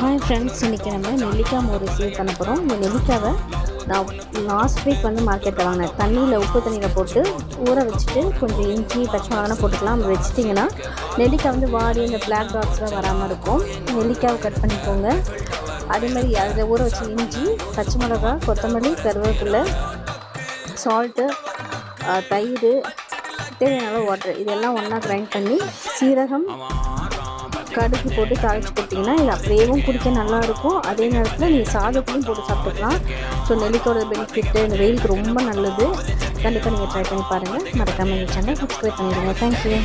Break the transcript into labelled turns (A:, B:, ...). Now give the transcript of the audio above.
A: Hi friends, இன்றைக்கி நம்ம நெல்லிக்காய் மோர் ரெசிபி பண்ண போகிறோம். இந்த நெல்லிக்காவை நான் லாஸ்ட் வீக் மார்க்கெட்டில் வாங்கினேன். தண்ணியில் உப்பு தண்ணியில் போட்டு ஊற வச்சுட்டு கொஞ்சம் இஞ்சி பச்சை மிளகாய் போட்டுக்கலாம். அப்படி வச்சிட்டிங்கன்னா நெல்லிக்காய் வாடி இந்த பிளாக் டாட்ஸ்லாம் வராமல் இருக்கும். நெல்லிக்காவை கட் பண்ணிக்கோங்க. அதே மாதிரி அதில் ஊற வச்ச இஞ்சி, பச்சை மிளகாய், கொத்தமல்லி, கருவேப்பிலை, சால்ட்டு, தயிர், தேவையான வாட்டர் இதெல்லாம் ஒன்றா கிரைண்ட் பண்ணி சீரகம், கடுகு போட்டு தாளித்து கொடுத்திங்கன்னா இது அப்படியேவும் குடிக்க நல்லாயிருக்கும். அதே நேரத்தில் நீங்கள் சாதத்துலையும் போட்டு சாப்பிட்டுக்கலாம். ஸோ நெல்லிக்காயோட பெனிஃபிட்டு இந்த வெயிலுக்கு ரொம்ப நல்லது. கண்டிப்பாக நீங்கள் ட்ரை பண்ணி பாருங்கள். மறக்காமல் இந்த சேனல் சப்ஸ்கிரைப் பண்ணிடுங்க. தேங்க்யூ.